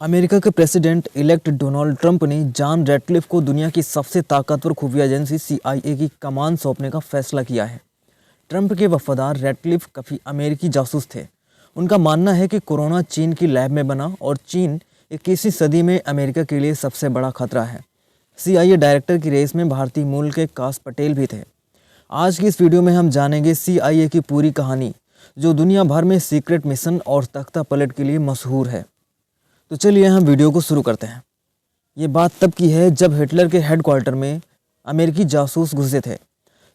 America के president elect Donald Trump ने John Ratcliffe को दुनिया की सबसे ताकतवर खुफिया एजेंसी CIA की कमान सौंपने का फैसला किया है। ट्रंप के वफादार रैटक्लिफ काफ़ी अमेरिकी जासूस थे। उनका मानना है कि कोरोना चीन की लैब में बना और चीन 21वीं सदी में अमेरिका के लिए सबसे बड़ा खतरा है। CIA डायरेक्टर की रेस में भारतीय मूल के काश पटेल भी थे। आज की इस वीडियो में हम जानेंगे CIA की पूरी कहानी, जो दुनिया भर में सीक्रेट मिशन और तख्ता पलट के लिए मशहूर है। तो चलिए हम वीडियो को शुरू करते हैं। ये बात तब की है जब हिटलर के हेडक्वार्टर में अमेरिकी जासूस घुसे थे।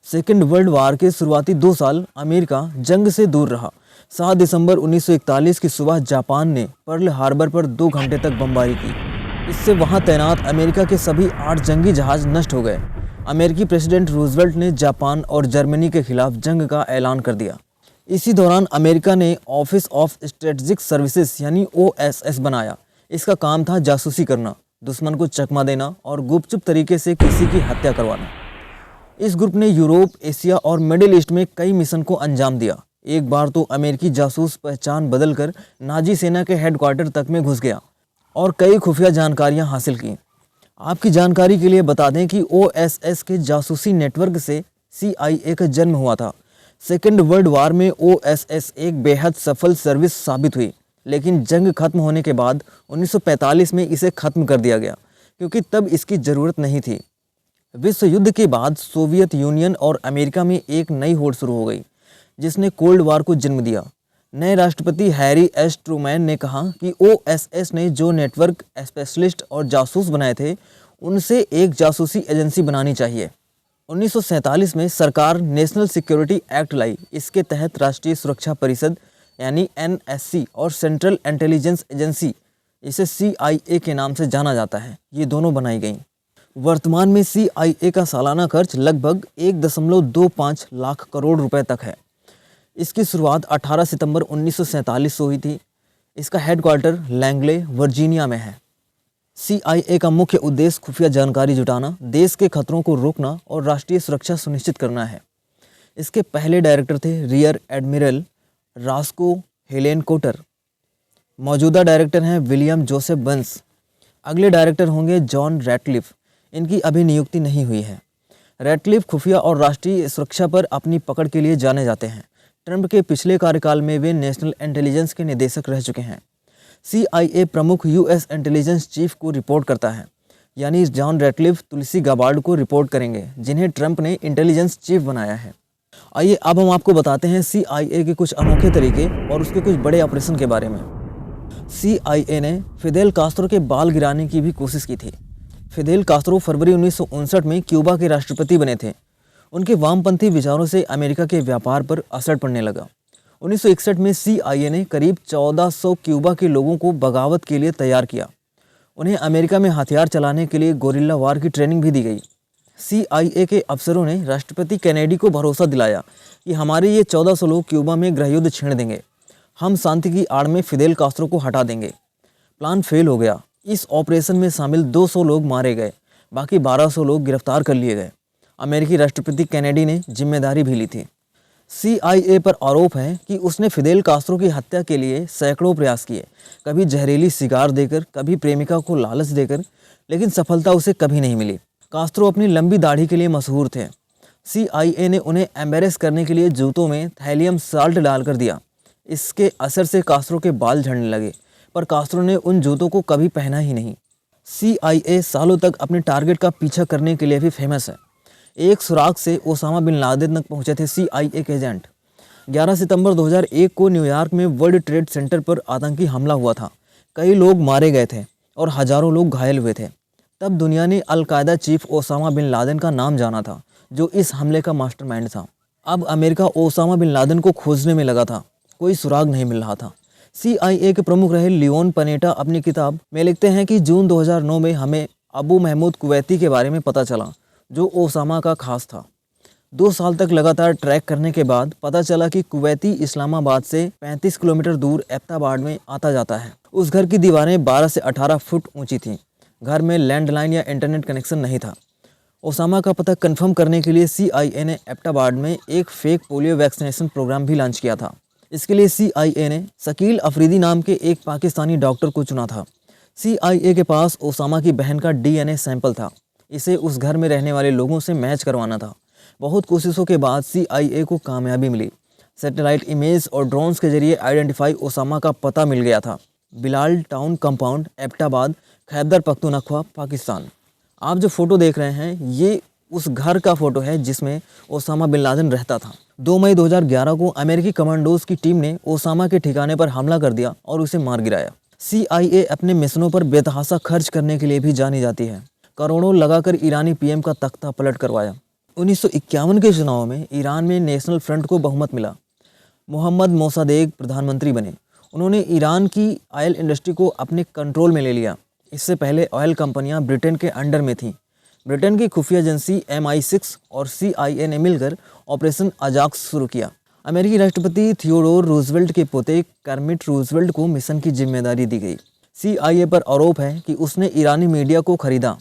सेकेंड वर्ल्ड वार के शुरुआती 2 साल अमेरिका जंग से दूर रहा। 7 दिसंबर 1941 की सुबह जापान ने पर्ल हार्बर पर 2 घंटे तक बमबारी की। इससे वहां तैनात अमेरिका के सभी 8 जंगी जहाज नष्ट हो गए। अमेरिकी प्रेसिडेंट रूजवेल्ट ने जापान और जर्मनी के खिलाफ जंग का ऐलान कर दिया। इसी दौरान अमेरिका ने ऑफिस ऑफ स्ट्रेटेजिक सर्विसेज यानी OSS बनाया। इसका काम था जासूसी करना, दुश्मन को चकमा देना और गुपचुप तरीके से किसी की हत्या करवाना। इस ग्रुप ने यूरोप, एशिया और मिडिल ईस्ट में कई मिशन को अंजाम दिया। एक बार तो अमेरिकी जासूस पहचान बदलकर नाजी सेना के हेडक्वार्टर तक में घुस गया और कई खुफिया जानकारियां हासिल की। आपकी जानकारी के लिए बता दें कि OSS के जासूसी नेटवर्क से CIA का जन्म हुआ था। सेकेंड वर्ल्ड वार में OSS एक बेहद सफल सर्विस साबित हुई, लेकिन जंग खत्म होने के बाद 1945 में इसे खत्म कर दिया गया, क्योंकि तब इसकी ज़रूरत नहीं थी। विश्व युद्ध के बाद सोवियत यूनियन और अमेरिका में एक नई होड़ शुरू हो गई, जिसने कोल्ड वार को जन्म दिया। नए राष्ट्रपति हैरी एस ट्रूमैन ने कहा कि OSS ने जो नेटवर्क स्पेशलिस्ट और जासूस बनाए थे, उनसे एक जासूसी एजेंसी बनानी चाहिए। 1947 में सरकार नेशनल सिक्योरिटी एक्ट लाई। इसके तहत राष्ट्रीय सुरक्षा परिषद यानी NSC और सेंट्रल इंटेलिजेंस एजेंसी, इसे CIA के नाम से जाना जाता है, ये दोनों बनाई गईं। वर्तमान में CIA का सालाना खर्च लगभग 1.25 लाख करोड़ रुपए तक है। इसकी शुरुआत 18 सितंबर 1947 से हुई थी। इसका हेडक्वार्टर लैंगले, वर्जीनिया में है। CIA का मुख्य उद्देश्य खुफिया जानकारी जुटाना, देश के खतरों को रोकना और राष्ट्रीय सुरक्षा सुनिश्चित करना है। इसके पहले डायरेक्टर थे रियर एडमिरल रास्को हेलेन कोटर। मौजूदा डायरेक्टर हैं विलियम जोसेफ बंस। अगले डायरेक्टर होंगे जॉन रैटक्लिफ। इनकी अभी नियुक्ति नहीं हुई है। रैटक्लिफ खुफिया और राष्ट्रीय सुरक्षा पर अपनी पकड़ के लिए जाने जाते हैं। ट्रंप के पिछले कार्यकाल में वे नेशनल इंटेलिजेंस के निदेशक रह चुके हैं। CIA प्रमुख US इंटेलिजेंस चीफ को रिपोर्ट करता है, यानी जॉन रैटक्लिफ तुलसी गाबार्ड को रिपोर्ट करेंगे, जिन्हें ट्रंप ने इंटेलिजेंस चीफ बनाया है। आइए अब हम आपको बताते हैं CIA के कुछ अनोखे तरीके और उसके कुछ बड़े ऑपरेशन के बारे में। CIA ने फिदेल कास्त्रो के बाल गिराने की भी कोशिश की थी। फिदेल कास्त्रो फरवरी 1959 में क्यूबा के राष्ट्रपति बने थे। उनके वामपंथी विचारों से अमेरिका के व्यापार पर असर पड़ने लगा। 1961 में CIA ने करीब 1400 क्यूबा के लोगों को बगावत के लिए तैयार किया। उन्हें अमेरिका में हथियार चलाने के लिए गोरिल्ला वार की ट्रेनिंग भी दी गई। CIA के अफसरों ने राष्ट्रपति कैनेडी को भरोसा दिलाया कि हमारे ये 1400 लोग क्यूबा में गृहयुद्ध छेड़ देंगे, हम शांति की आड़ में फिदेल कास्त्रो को हटा देंगे। प्लान फेल हो गया। इस ऑपरेशन में शामिल 200 लोग मारे गए, बाकी 1200 लोग गिरफ्तार कर लिए गए। अमेरिकी राष्ट्रपति कैनेडी ने जिम्मेदारी भी ली थी। CIA पर आरोप है कि उसने फिदेल कास्त्रो की हत्या के लिए सैकड़ों प्रयास किए, कभी जहरीली सिगार देकर, कभी प्रेमिका को लालच देकर, लेकिन सफलता उसे कभी नहीं मिली। कास्त्रो अपनी लंबी दाढ़ी के लिए मशहूर थे। CIA ने उन्हें एम्बेरस करने के लिए जूतों में थैलियम साल्ट डालकर दिया। इसके असर से कास्त्रो के बाल झड़ने लगे, पर कास्त्रो ने उन जूतों को कभी पहना ही नहीं। CIA सालों तक अपने टारगेट का पीछा करने के लिए भी फेमस है। एक सुराग से ओसामा बिन लादेन तक पहुंचे थे CIA के एजेंट। 11 सितंबर 2001 को न्यूयॉर्क में वर्ल्ड ट्रेड सेंटर पर आतंकी हमला हुआ था। कई लोग मारे गए थे और हजारों लोग घायल हुए थे। तब दुनिया ने al Qaeda chief Osama bin Laden का नाम जाना था, जो इस हमले का मास्टरमाइंड था। अब अमेरिका ओसामा बिन लादेन को खोजने में लगा था, कोई सुराग नहीं मिल रहा था। CIA के प्रमुख रहे लियोन पनेटा अपनी किताब में लिखते हैं कि जून 2009 में हमें अबू महमूद कुवैती के बारे में पता चला, जो ओसामा का खास था। 2 साल तक लगातार ट्रैक करने के बाद पता चला कि कुवैती इस्लामाबाद से 35 किलोमीटर दूर एबटाबाद में आता जाता है। उस घर की दीवारें 12 से 18 फुट ऊंची थीं। घर में लैंडलाइन या इंटरनेट कनेक्शन नहीं था। ओसामा का पता कंफर्म करने के लिए CIA ने एबटाबाद में एक फेक पोलियो वैक्सीनेशन प्रोग्राम भी लॉन्च किया था। इसके लिए CIA ने शकील अफरीदी नाम के एक पाकिस्तानी डॉक्टर को चुना था। CIA के पास ओसामा की बहन का DNA सैंपल था। इसे उस घर में रहने वाले लोगों से मैच करवाना था। बहुत कोशिशों के बाद CIA को कामयाबी मिली। सैटेलाइट इमेज और ड्रोन्स के जरिए आइडेंटिफाई ओसामा का पता मिल गया था। Bilal town compound, Abbottabad, Khyber Pakhtunkhwa, Pakistan. आप जो फोटो देख रहे हैं ये उस घर का फोटो है जिसमें ओसामा बिन लादेन रहता था। 2 मई 2011 को अमेरिकी कमांडोज की टीम ने ओसामा के ठिकाने पर हमला कर दिया और उसे मार गिराया। CIA अपने मिशनों पर बेतहाशा खर्च करने के लिए भी जानी जाती है। करोड़ों लगाकर ईरानी PM का तख्ता पलट करवाया। 1951 के चुनाव में ईरान में नेशनल फ्रंट को बहुमत मिला। मोहम्मद मोसादेक प्रधानमंत्री बने। उन्होंने ईरान की ऑयल इंडस्ट्री को अपने कंट्रोल में ले लिया। इससे पहले ऑयल कंपनियां ब्रिटेन के अंडर में थीं। ब्रिटेन की खुफिया एजेंसी MI6 और CIA ने मिलकर ऑपरेशन अजाक्स शुरू किया। अमेरिकी राष्ट्रपति थियोडोर रूजवेल्ट के पोते कर्मिट रूजवेल्ट को मिशन की जिम्मेदारी दी गई। CIA पर आरोप है कि उसने ईरानी मीडिया को खरीदा,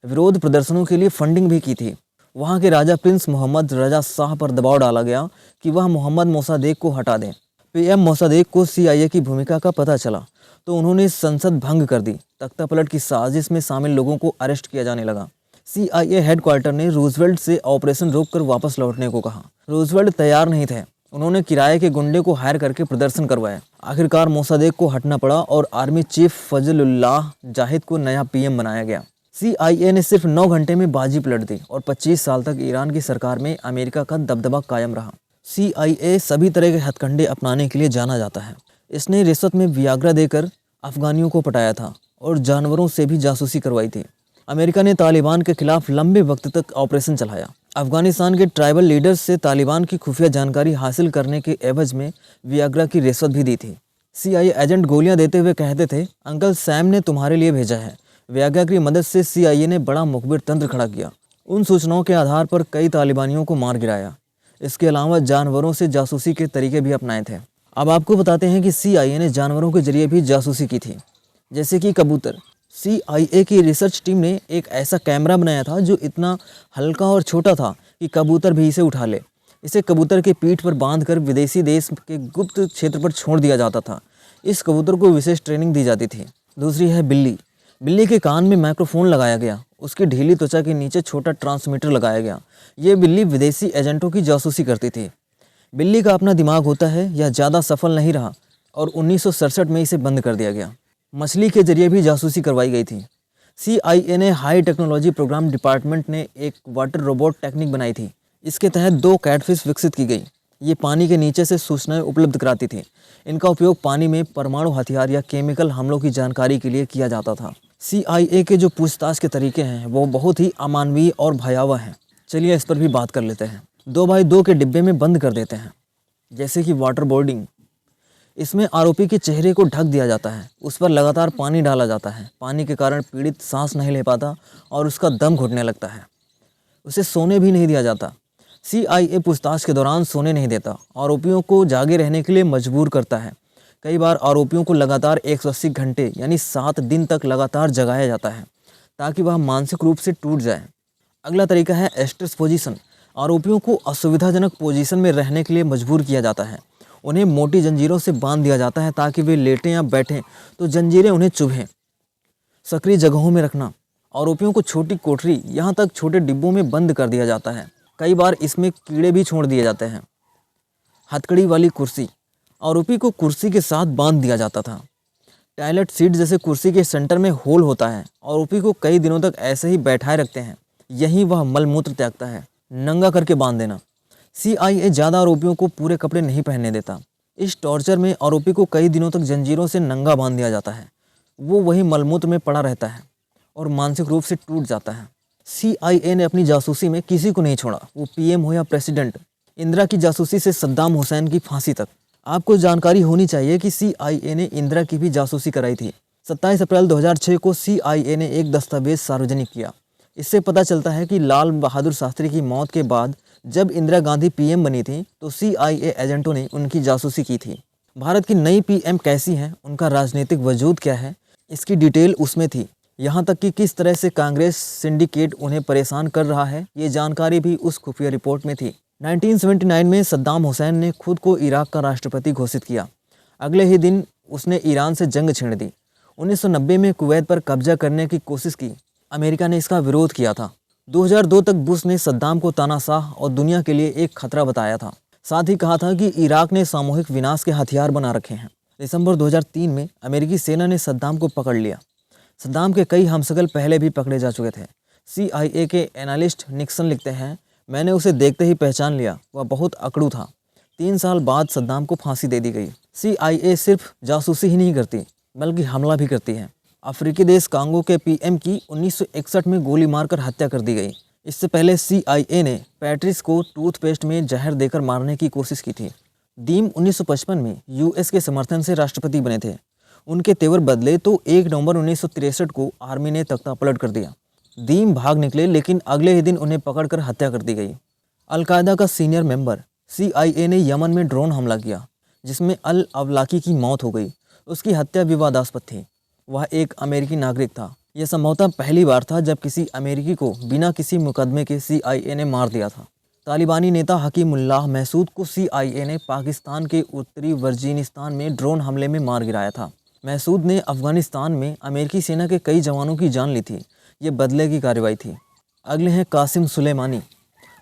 विरोध प्रदर्शनों के लिए फंडिंग भी की थी। वहाँ के राजा प्रिंस मोहम्मद रजा शाह पर दबाव डाला गया कि वह मोहम्मद मोसादेक को हटा दें। PM मोसादेक को CIA की भूमिका का पता चला तो उन्होंने संसद भंग कर दी। तख्ता पलट की साजिश में शामिल लोगों को अरेस्ट किया जाने लगा। CIA हेडक्वार्टर ने रूजवेल्ट से ऑपरेशन रोककर वापस लौटने को कहा। रूजवेल्ट तैयार नहीं थे। उन्होंने किराए के गुंडे को हायर करके प्रदर्शन करवाया। आखिरकार मोसादेक को हटना पड़ा और आर्मी चीफ फजलुल्लाह जाहिद को नया PM बनाया गया। CIA ने सिर्फ 9 घंटे में बाजी पलट दी और 25 साल तक ईरान की सरकार में अमेरिका का दबदबा कायम रहा। CIA सभी तरह के हथकंडे अपनाने के लिए जाना जाता है। इसने रिश्वत में वियाग्रा देकर अफगानियों को पटाया था और जानवरों से भी जासूसी करवाई थी। अमेरिका ने तालिबान के खिलाफ लंबे वक्त तक ऑपरेशन चलाया। अफगानिस्तान के ट्राइबल लीडर्स से तालिबान की खुफिया जानकारी हासिल करने के एवज में वियाग्रा की रिश्वत भी दी थी। CIA एजेंट गोलियां देते हुए कहते थे, अंकल सैम ने तुम्हारे लिए भेजा है। वियाग्रा की मदद से CIA ने बड़ा मुखबिर तंत्र खड़ा किया। उन सूचनाओं के आधार पर कई तालिबानियों को मार गिराया। इसके अलावा जानवरों से जासूसी के तरीके भी अपनाए थे। अब आपको बताते हैं कि CIA ने जानवरों के जरिए भी जासूसी की थी, जैसे कि कबूतर। CIA की रिसर्च टीम ने एक ऐसा कैमरा बनाया था जो इतना हल्का और छोटा था कि कबूतर भी इसे उठा ले। इसे कबूतर के पीठ पर बांधकर विदेशी देश के गुप्त क्षेत्र पर छोड़ दिया जाता था। इस कबूतर को विशेष ट्रेनिंग दी जाती थी। दूसरी है बिल्ली। बिल्ली के कान में माइक्रोफोन लगाया गया। उसकी ढीली त्वचा के नीचे छोटा ट्रांसमीटर लगाया गया। ये बिल्ली विदेशी एजेंटों की जासूसी करती थी। बिल्ली का अपना दिमाग होता है, यह ज़्यादा सफल नहीं रहा और 1967 में इसे बंद कर दिया गया। मछली के जरिए भी जासूसी करवाई गई थी। CIA ने हाई टेक्नोलॉजी प्रोग्राम डिपार्टमेंट ने एक वाटर रोबोट टेक्निक बनाई थी। इसके तहत 2 कैटफिश विकसित की गई। ये पानी के नीचे से सूचनाएं उपलब्ध कराती थी। इनका उपयोग पानी में परमाणु हथियार या केमिकल हमलों की जानकारी के लिए किया जाता था। CIA के जो पूछताछ के तरीके हैं वो बहुत ही अमानवीय और भयावह हैं। चलिए इस पर भी बात कर लेते हैं। 2 बाई 2 के डिब्बे में बंद कर देते हैं। जैसे कि वाटर बोर्डिंग, इसमें आरोपी के चेहरे को ढक दिया जाता है। उस पर लगातार पानी डाला जाता है। पानी के कारण पीड़ित सांस नहीं ले पाता और उसका दम घुटने लगता है। उसे सोने भी नहीं दिया जाता। CIA पूछताछ के दौरान सोने नहीं देता, आरोपियों को जागे रहने के लिए मजबूर करता है। कई बार आरोपियों को लगातार 180 घंटे यानी 7 दिन तक लगातार जगाया जाता है ताकि वह मानसिक रूप से टूट जाए। अगला तरीका है एस्ट्रेस पोजीशन। आरोपियों को असुविधाजनक पोजीशन में रहने के लिए मजबूर किया जाता है। उन्हें मोटी जंजीरों से बांध दिया जाता है ताकि वे लेटें या बैठें तो जंजीरें उन्हें चुभें। सक्रिय जगहों में रखना। आरोपियों को छोटी कोठरी यहाँ तक छोटे डिब्बों में बंद कर दिया जाता है। कई बार इसमें कीड़े भी छोड़ दिए जाते हैं। हथकड़ी वाली कुर्सी। आरोपी को कुर्सी के साथ बांध दिया जाता था। टॉयलेट सीट जैसे कुर्सी के सेंटर में होल होता है। आरोपी को कई दिनों तक ऐसे ही बैठाए रखते हैं। यहीं वह मलमूत्र त्यागता है। नंगा करके बांध देना। CIA ज़्यादा आरोपियों को पूरे कपड़े नहीं पहनने देता। इस टॉर्चर में आरोपी को कई दिनों तक जंजीरों से नंगा बांध दिया जाता है। वो वही मलमूत्र में पड़ा रहता है और मानसिक रूप से टूट जाता है। CIA ने अपनी जासूसी में किसी को नहीं छोड़ा, वो PM हो या प्रेसिडेंट। इंदिरा की जासूसी से सद्दाम हुसैन की फांसी तक। आपको जानकारी होनी चाहिए कि CIA ने इंदिरा की भी जासूसी कराई थी। 27 अप्रैल 2006 को CIA ने एक दस्तावेज सार्वजनिक किया। इससे पता चलता है कि लाल बहादुर शास्त्री की मौत के बाद जब इंदिरा गांधी PM बनी थी तो CIA एजेंटों ने उनकी जासूसी की थी। भारत की नई PM कैसी है, उनका राजनीतिक वजूद क्या है, इसकी डिटेल उसमें थी। यहाँ तक कि किस तरह से कांग्रेस सिंडिकेट उन्हें परेशान कर रहा है, ये जानकारी भी उस खुफिया रिपोर्ट में थी। 1979 में सद्दाम हुसैन ने खुद को इराक का राष्ट्रपति घोषित किया। अगले ही दिन उसने ईरान से जंग छेड़ दी। 1990 में कुवैत पर कब्जा करने की कोशिश की। अमेरिका ने इसका विरोध किया था। 2002 तक बुश ने सद्दाम को तानाशाह और दुनिया के लिए एक खतरा बताया था। साथ ही कहा था कि इराक ने सामूहिक विनाश के हथियार बना रखे हैं। दिसंबर 2003 में अमेरिकी सेना ने सद्दाम को पकड़ लिया। सद्दाम के कई हमशक्ल पहले भी पकड़े जा चुके थे। CIA के एनालिस्ट निक्सन लिखते हैं, मैंने उसे देखते ही पहचान लिया, वह बहुत अकड़ू था। 3 साल बाद सद्दाम को फांसी दे दी गई। CIA सिर्फ जासूसी ही नहीं करती बल्कि हमला भी करती है। अफ्रीकी देश कांगो के PM की 1961 में गोली मारकर हत्या कर दी गई। इससे पहले CIA ने पैट्रिस को टूथपेस्ट में जहर देकर मारने की कोशिश की थी। दीम 1955 में US के समर्थन से राष्ट्रपति बने थे। उनके तेवर बदले तो 1 नवंबर 1963 को आर्मी ने तख्ता पलट कर दिया। दीम भाग निकले लेकिन अगले ही दिन उन्हें पकड़कर हत्या कर दी गई। अल-कायदा का सीनियर मेंबर CIA ने यमन में ड्रोन हमला किया जिसमें अल अवलाकी की मौत हो गई। उसकी हत्या विवादास्पद थी। वह एक अमेरिकी नागरिक था। यह संभवतः पहली बार था जब किसी अमेरिकी को बिना किसी मुकदमे के CIA ने मार दिया था। तालिबानी नेता हकीमुल्लाह महसूद को CIA ने पाकिस्तान के उत्तरी वर्जीनिस्तान में ड्रोन हमले में मार गिराया था। महसूद ने अफगानिस्तान में अमेरिकी सेना के कई जवानों की जान ली थी। ये बदले की कार्रवाई थी। अगले हैं Qasem Soleimani.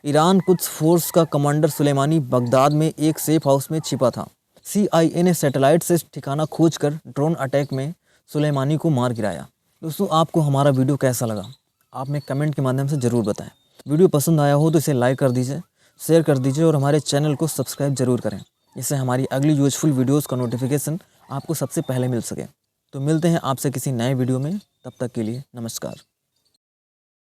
Iran Quds force का कमांडर सुलेमानी बगदाद में एक सेफ हाउस में छिपा था। CIA ने सैटेलाइट से ठिकाना खोजकर ड्रोन अटैक में सुलेमानी को मार गिराया। दोस्तों, आपको हमारा वीडियो कैसा लगा आप में कमेंट के माध्यम से ज़रूर बताएं। वीडियो पसंद आया हो तो इसे लाइक कर दीजिए, शेयर कर दीजिए और हमारे चैनल को सब्सक्राइब जरूर करें। इससे हमारी अगली यूजफुल वीडियोज़ का नोटिफिकेशन आपको सबसे पहले मिल सके। तो मिलते हैं आपसे किसी नए वीडियो में। तब तक के लिए नमस्कार।